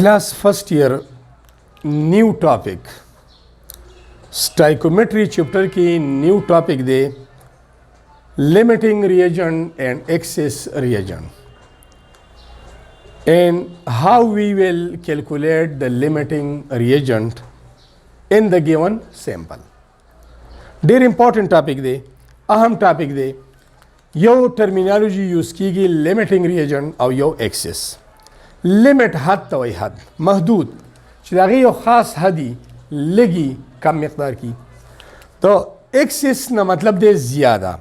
Class first year new topic stoichiometry chapter की new topic they limiting reagent and excess reagent and how we will calculate the limiting reagent in the given sample. Very important topic दे अहम topic दे यो terminology use कीगी limiting reagent और यो excess. Limit हद तो वही हद महदूद चिरागी यो ख़ास हदी लगी कम मकदार की तो एक्सेस न मतलब दे ज़्यादा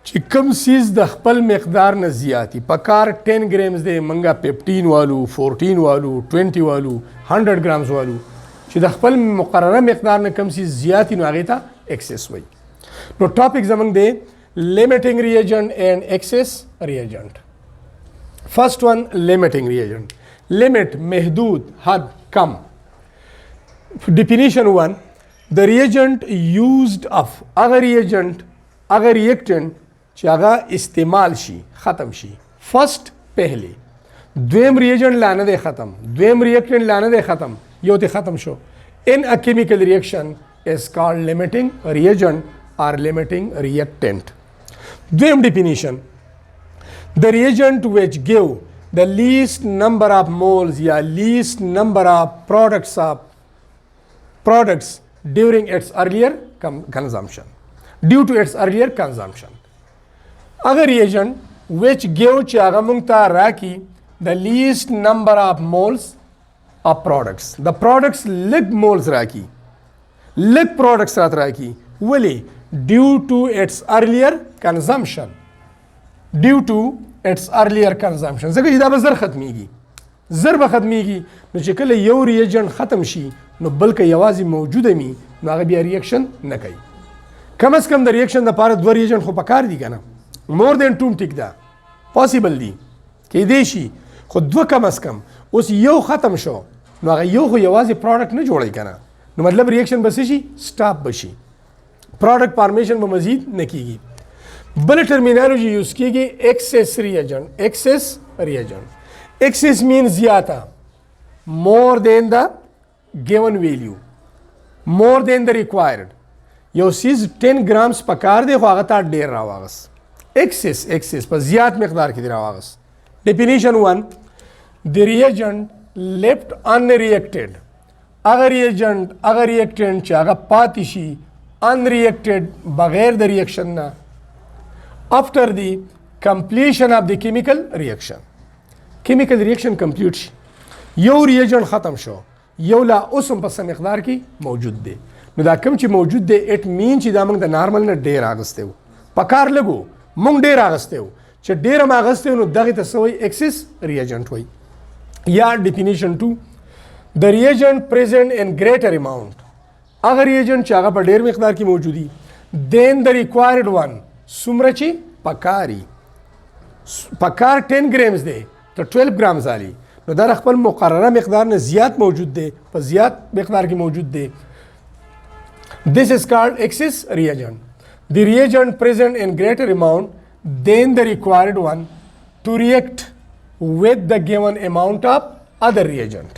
ची कम चीज़ द खपल मकदार न ज़्यादी पकार 10 ग्राम्स दे मंगा 15 वालू 14 वालू 20 वालू 100 ग्राम्स वालू ची द खपल मुकर्रर मकदार न कम चीज़ ज़्यादी न आगे था एक्सेस वही नो टॉपिक ज़मन दे limiting reagent and excess reagent. First one, limiting reagent. Limit, mehdud, had, kam. Definition 1, the reagent used of agar reagent, agar reactant, chaga istimal shi, khatam shi. First, pehle. Dwem reagent lana de khatam. Dwem reactant lana de khatam. Yote khatam sho. In a chemical reaction is called limiting reagent or limiting reactant. Dwem definition. The reagent which give the least number of moles या least number of products during its earlier consumption. Due to its earlier consumption. अगर reagent which give चागा मुंगता राकी the least number of moles of products. The products lig moles राकी lig products रात राकी वली due to its earlier consumption. Due to its earlier consumption. ځکه چې دا به زر ختمیږي زر به ختمیږي نو چې کله یو ریجنټ ختم شي نو بل که یوازې موجوده می نو هغه بیا ریاکشن نه کوي کم از کم د ریاکشن دپاره دوه ریجنټ خو پکار دي که نه مور دین ټو ټیک ده پاسیبل دي کیدی شي خو دوه کم از کم اوس یو ختم شو نو هغه یو خو یوازې پروډکټ نه جوړوي که نه نو مطلب ریاکشن به څه شي سټاپ به شي پروډکټ فارمیشن به مزید نه کیږي بل terminology use कीगी excess reagent. Excess reagent. Excess means ज़्यादा, more than the given value, more than the required. यो चीज़ 10 grams पकार दे ख्वागता डेर रावागस. Excess पर ज़्यादा मकदार की रावागस. Definition 1, the reagent left unreacted. अगर reactant चागा पातिशी unreacted बगैर the reaction ना after the completion of the chemical reaction. Chemical reaction complete شي یو reagent ختم شو یو لا اوسم په سم مقدار کې موجود دی نو دا کوم چې موجود دی اټ مین چې دا موږ د نارمل نه ډیر اغسته وو پکار لګو موږ ډیر اغسته وو چې ډیر ما اغسته نو دغه ته سوی excess reagent وای یا definition 2 the reagent present in greater amount اگر reagent چې هغه په ډیر مقدار کې موجودي then the required one څومره چې پکار 10 grams دی ته 12 grams علی نو دا خپل مقرره مقدار نه زیات موجود دی په زیات مقدار کې موجود دی this is called excess reagent. The reagent present in greater amount than the required one to react with the given amount of other reagent.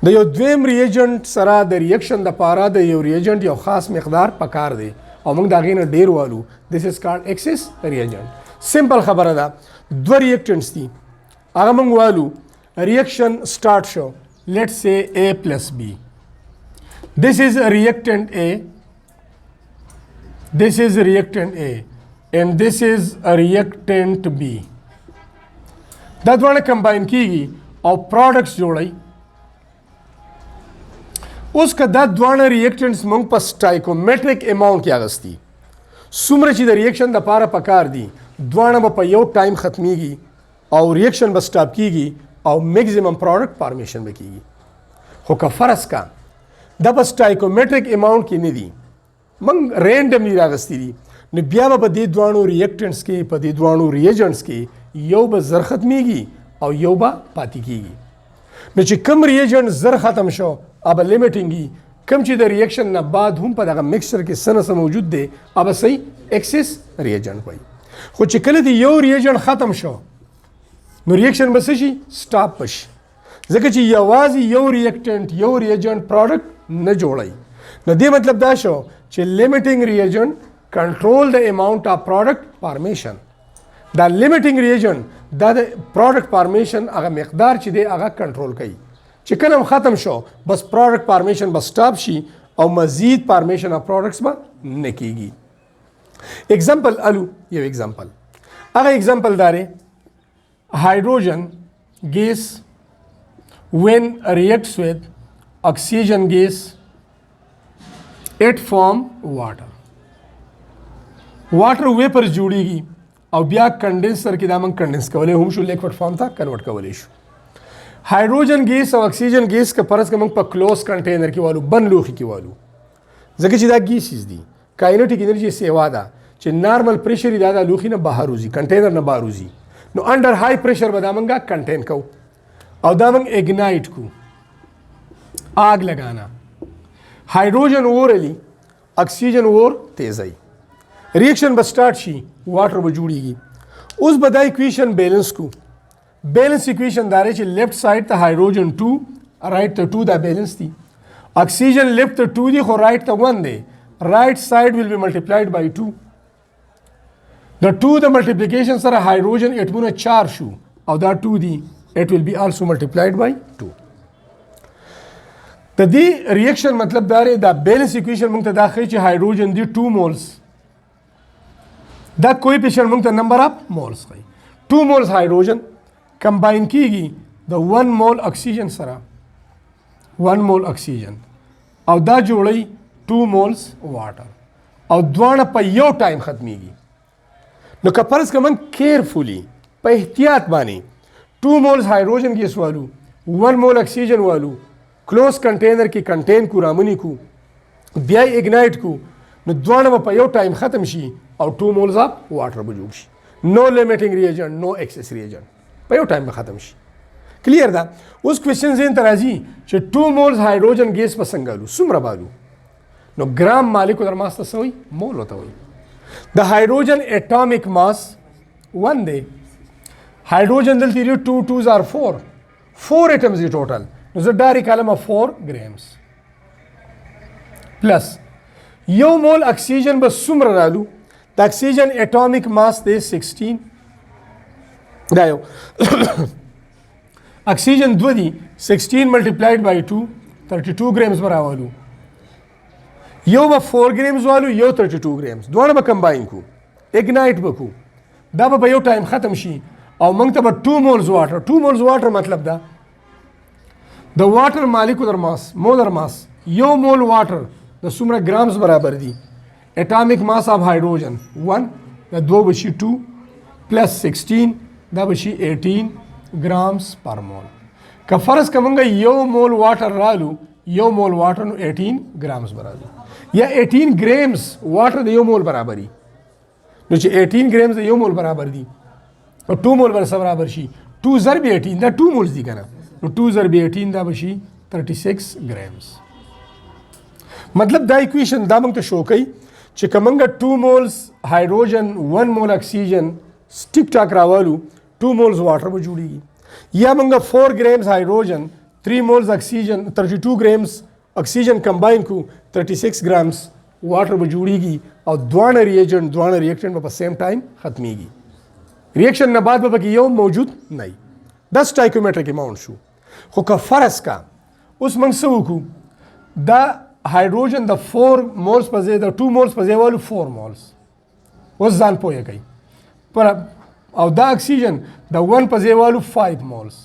د یو دویم reagent سره د reaction د پاره د یو reagent یو خاص مقدار پکار دی او موږ دا غینه ډیر والو this is called excess reagent. simple خبره ده دوه reactants دي هغه موږ والو reaction start شو let's say A plus B. this is a reactant A and this is a reactant B. دا دواړه کمباین کیږي او products جوړي اوس که دا دواړه ریاکټنټس موږ په سټایکومیټریک اماونټ کې اغستی څومره چې د ریاکشن دپاره پکار دي دواړه به په یو ټایم ختمیږي او ریاکشن به سټاپ کیږي او میکزیمم پروډکټ فارمیشن به کیږي خو که فرض کا دا په سټایکومیټریک اماونټ کې نه دي موږ رینډملی راغستی دي نو بیا به په دې دواړو ریاکټنټس کې په دې دواړو ریاجنټس کې یو به زر ختمیږي او یو به پاتې کیږي نو چې کوم ریاجنټ زر ختم شو اب لیمیټینګي کم چې د ریاکشن نه بعد هم په دغه میکسچر کې سره موجود دی اب صحیح ایکسس ریاجنټ وایي خو چې کله دی یو ریاجنټ ختم شو نو ریاکشن به څه شي سټاپ بشي ځکه چې یوازې یو ریاکټنټ یو ریجنټ پروډکټ نه جوړي. نو دې مطلب دا شو چې لیمیټینګ ریجنټ کنټرول د اماونټ اف پروډکټ فارمیشن. دا لیمیټینګ ریجنټ دا د پروډکټ فارمیشن هغه مقدار چې دی هغه کنټرول کوي. چې کله ختم شو بس پروډکټ فارمیشن بس سټاپ شي او مزید فارمیشن اف پروډکټس به نه کیږي. اگزامپل الو یو اگزامپل هغه اگزامپل داره hydrogen gas when reacts with oxygen gas it form water. واټر ویپر جوړیږي او بیا کنډنسر کې دا موږ کنډنس کولی هم شو لیکوډ فارم ته کنورټ کولی شو. هایډروجن ګیس او اکسیجن ګیس که فرض که موږ په کلوز کنټینر کې والو بند لوښي کې والو ځکه چې دا ګیسز دي کاینټیک انرژي سیوا ده چې نارمل پریشر دا د لوښي نه بهر وځي کنټینر نه بهر وځي نو انډر های پریشر به دا موږ کنټین کوو او دا موږ اګنایټ کوو آگ لګانا. هایډروجن اورلی اکسیجن اور تیزی ریاکشن به سٹارټ شي واټر به جوړیږي. اوس به دا اکویشن بیلنس کو. بیلنس اکویشن دا چې لیفت سایډ ته هایډروجن 2 رائټ ته 2 دا بیلنس دي. اکسیجن لیفت ته 2 دی خو رائټ ته 1 دی. رائټ سایډ ویل بی ملټیپلایډ بای 2. د 2 د ملټیپلیکیشن سره هایډروجن اټمونه 4 شو او دا 2 دی it will be also multiplied by 2. د دې ریاکشن مطلب دا دی دا بیلنس اکویشن موږ ته دا ښیي چې هایډروجن دی 2 مولز دا کویفیشنټ موږ ته نمبر اف مولز ښیي. 2 مولز هایډروجن کمباین کیږي د 1 مول اکسیجن سره 1 مول اکسیجن او دا جوړي 2 مولز واټر او دواړه په یو ټایم ختميږي. نو که فرض کوم کیرفولي په احتیاط باندې 2 مولز هایډروجن ګیس والو 1 مول اکسیجن والو کلوز کنټینر کې کنټین کو رامنی کو بیا اګنایټ کو نو دواړه په یو ټایم ختم شي او 2 مولز اف واټر به جوړ شي. نو لیمیټینګ ریجنټ نو ایکسس ریجنټ په یو ټایم به ختم شي. کلیر ده. اوس کوېسچن ذهن ته راځي چې 2 مولز هایډروجن ګیس په څنګه الو څومره بالو نو ګرام مالیکولر ماس ته څه وایي مول ورته وایي. د هایډروجن اټامیک ماس 1 دی. هایډروجن دلته لري 2 2s are 4 atoms دی ټوټل نو زه ډایرکټ کالم 4 grams پلس یو مول اکسیجن به څومره رالو د اکسیجن اټامیک ماس دی 16 دا یو اکسیجن 2 دی 16 ملټیپلایډ بای 2 32 grams به راوالو. یو به 4 grams والو یو 32 grams دواړه به کمباین کو اګنایټ به کو دا به یو ټایم ختم شي او موږ ته به 2 مولز واټر 2 مولز واټر مطلب دا د واټر مالیکولر ماس مولر ماس یو مول واټر د څومره ګرامز برابر دي اټامیک ماس اف هایډروجن 1 د 2 بشي 2 پلس 16 دا بشي 18 grams پر مول. که فرض کومه یو مول واټر رالو یو مول واټر نو 18 grams برابر یا 18 grams واټر د یو مول برابري نو چې 18 grams د یو مول برابر دي او 2 مول برابر شي 2 ضرب 18 دا 2 مولز دي کنه نو 2 ضرب 18 دا بشي 36 grams. مطلب دا اکویشن دا موږ ته شو کوي چې کومه 2 مولز هایډروجن 1 مول اکسیجن سټیک ټاک راوالو 2 مولز واټر به جوړیږي یا موږ 4 grams هایډروجن 3 مولز اکسیجن 32 grams اکسیجن کمباین کو 36 grams واټر به جوړیږي او دوانه ریجنټ دوانه ریاکټنټ په سیم ټایم ختميږي. ریاکشن نه بعد به پکې یو موجود نه وي. دا سټایکومیټریک اماونټ شو. خو که فرض کا اوس موږ څه وکړو دا هایډروجن د 4 مولز په ځای د 2 مولز په ځای والو 4 مولز اوس ځان پوهه کوي پر او دا اکسیجن د 1 په ځای والو 5 مولز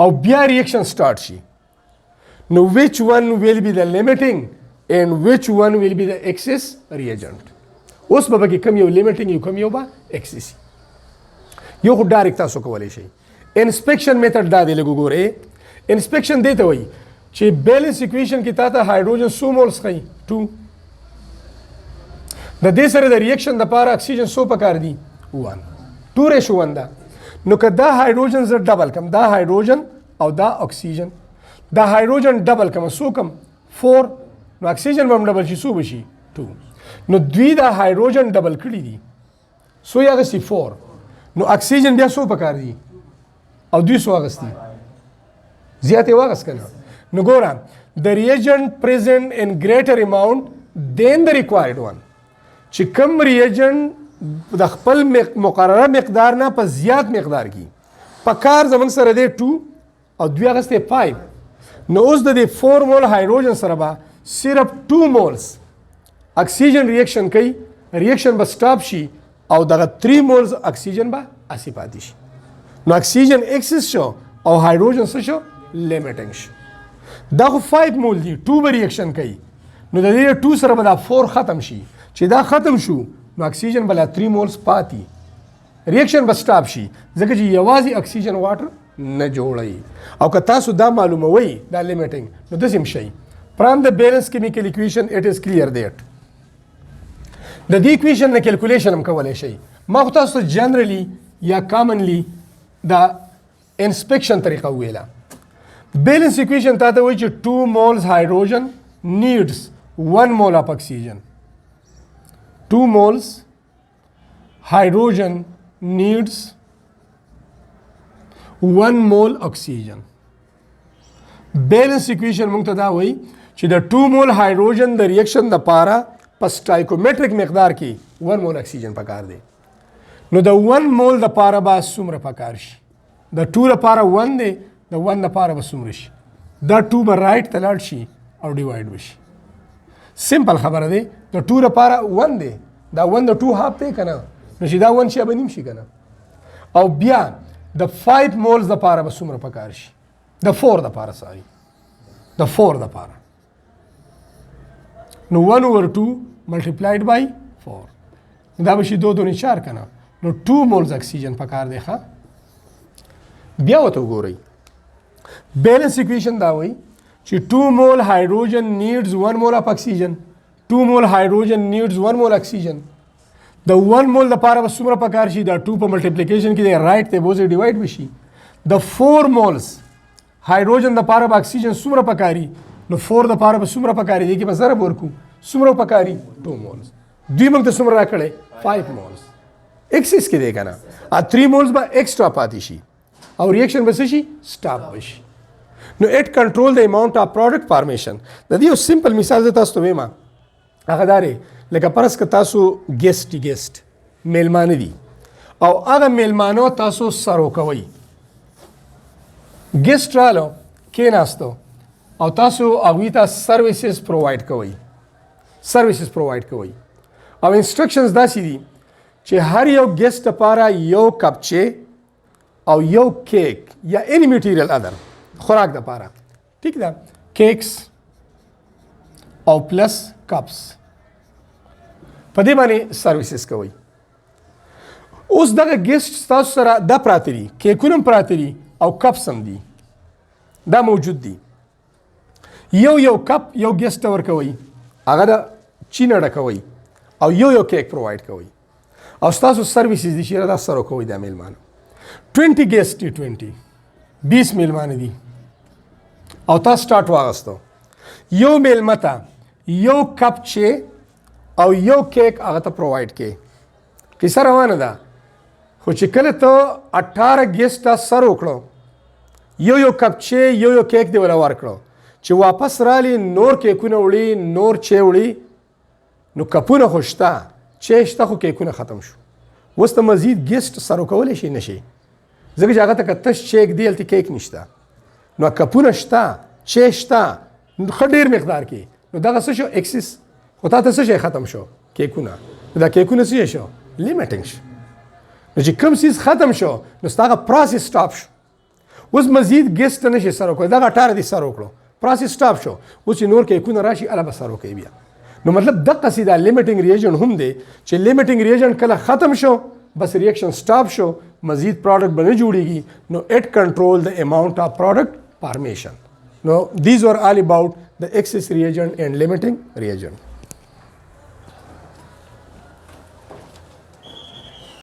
او بیا ریاکشن سٹارټ شي نو which one will be the limiting and which one will be the excess reagent. اوس به پکې کم یو لیمیټینګ یو کم یو به ایکسس یو خو ډایرکټ تاسو کولی شئ. انسپیکشن میتھډ دا دی لږ وګورئ. انسپیکشن دی ته وایي چې بیلنس اکویشن کې تا ته هایډروجن څو مولز ښیي 2 د دې سره د ریاکشن دپاره اکسیجن څو پکار دي 1 2:1 ده. نو که دا هایډروجن زه ډبل کم دا هایډروجن او دا اکسیجن دا هایډروجن ډبل کم څو کم 4 نو اکسیجن به هم ډبل شي څو به شي 2 نو دوی دا هایډروجن ډبل کړي دي څو یې اخیستي 4 نو اکسیجن بیا څو پکار دي او دوی څو اخیستي زیاتې واغس کنه. نو ګوره the reagent present in greater amount than the required one. چې کم reagent د خپل مقرره مقدار نه په زیات مقدار کې په کار زمونږ سره دی 2 او دوی اغستې 5. نو اوس د دې 4 مول هایدروجن سره به صرف 2 مولز اکسیجن ریاکشن کوي، ریاکشن به سټاپ شي او دغه 3 مولز اکسیجن به اسی پاتې شي. نو اکسیجن ایکسس شو او هایدروجن څه شو؟ لیمیټنګ شو. دا خو 5 مول دي، 2 به ریاکشن کوي. نو د دې 2 سره به دا 4 ختم شي. چې دا ختم شو نو اکسیجن به لا 3 مولز پاتې، ریاکشن به سټاپ شي ځکه چې یوازې اکسیجن واټر نه جوړوي. او که تاسو دا معلوموي دا لیمیټنګ نو داسې هم شي. فرام د بیلنس کیمیکل اکویشن اټ از کلیر دیټ د دې اکویشن نه کیلکولیشن هم کولی شئ. ما خو تاسو جنرلی یا کامنلی دا انسپیکشن طریقه وویله. بیلنس اکویشن تا ته وایي چې 2 مولز هایدروجن نیډز 1 مول اف اکسیجن. 2 moles hydrogen needs 1 mole oxygen. Balance equation موږ ته دا وایي چې د 2 mole hydrogen د ریاکشن د پاره په سټایکومیټریک مقدار کې 1 mole oxygen پکار دی. نو د 1 mole د پاره به څومره پکار شي؟ د 2 لپاره 1 دی، د 1 لپاره به څومره شي؟ دا 2 به رایټ ته لاړ شي او ډیوایډ بشي. سمپل خبره دی. د 2 لپاره 1 دی، دا 1 د 2 هاف دی کنه، نو چې دا 1 شي به نیم شي کنه. او بیا د 5 مولز لپاره به څومره پکار شي؟ د 4 لپاره ساري، د 4 لپاره. نو 1 over 2 multiplied by 4 دا به شي 2 2 4 کنه. نو 2 مولز اکسیجن پکار دی ښه. بیا ورته وګورئ بیلنس اکویشن دا وایي چې 2 mole hydrogen needs 1 mole of oxygen. 2 mole hydrogen needs 1 mole oxygen. د 1 mole لپاره به څومره پکار شي؟ دا 2 په ملټیپلیکیشن کې دی رایټ ته بوزي ډیوایډ بشي. د 4 moles hydrogen لپاره به اکسیجن څومره پکاري؟ نو 4 لپاره به څومره پکاري؟ دی کې به ضرب ورکو څومره پکاري؟ 2 moles. دوی موږ ته څومره راکړی؟ 5 moles. ایکسس کې دی کنه. 3 moles به ایکسټرا پاتې شي او ریاکشن به څه شي؟ سټاپ بشي. نو اټ کنټرول د اماونٹ اف پروډکټ فارمیشن. د دې یو سمپل مثال زه تاسو ته وایم. هغه دا دی لکه فرض که تاسو ګیسټ میلمانه دي او هغه میلمانه تاسو سرو کوئ. ګیسټ رالو کېناستو او تاسو هغوی ته سروسز پرووایډ کوئ. او انسټرکشنز داسې دي چې هر یو ګیسټ لپاره یو کپچې او یو کیک یا any material other خوراک دپاره. ٹھیک ده؟ کیکس او پلس کپس په دې باندې سروسز کوي. اوس دغه ګیسټ تاسو سره دا پراته دي، کیکونه هم پراته دي او کپس هم دي، دا موجود دي. یو کپ یو ګیسټ ته ورکوئ، هغه د چینه ډکوئ او یو کیک پرووایډ کوئ او ستاسو سروسز دي چې دا سرو کوئ دا میلمانه. 20 ګیسټ دي، 20 میلمانه دي او تاسو سټارټ واغستو. یو میلمه ته یو کپ چې او یو کیک هغه ته پرووایډ کې. کیسه روانه ده. خو چې کله ته 18 ګیسټ ته سر وکړو، یو کپ چې یو کیک دی ولا ورکړو، چې واپس رالی نور کیکونه وړي، نور چې وړي، نو کپونه خو شته، چې شته خو کیکونه ختم شو. اوس ته مزید ګیسټ سر کولی شي نشي ځکه چې هغه ته که تش چیک دی هلته کیک نشته. نو کپونه شته، چې شته ښه ډېر مقدار کې، نو دغه څه شو؟ ایکسس. خو تا ته څه شی ختم شو؟ کیکونه. دا کیکونه څه شو؟ لیمیټنګ شو. نو چې کوم څیز ختم شو نو ستا هغه پروسس سټاپ شو. اوس مزید ګیسټ نه شي سر وکړی، دغه 18 دي سر وکړو، پروسس سټاپ شو. اوس چې نور کیکونه راشي هله به سر وکوي بیا. نو مطلب دقسې دا لیمیټنګ ریجنټ هم دی چې لیمیټنګ ریجنټ کله ختم شو بس ریاکشن سټاپ شو، مزید پروډکټ به نه جوړیږي. نو اټ کنټرول د اماونٹ اف پروډکټ فارمیشن. نو دیز ور آل اباؤٹ the excess reagent and limiting reagent.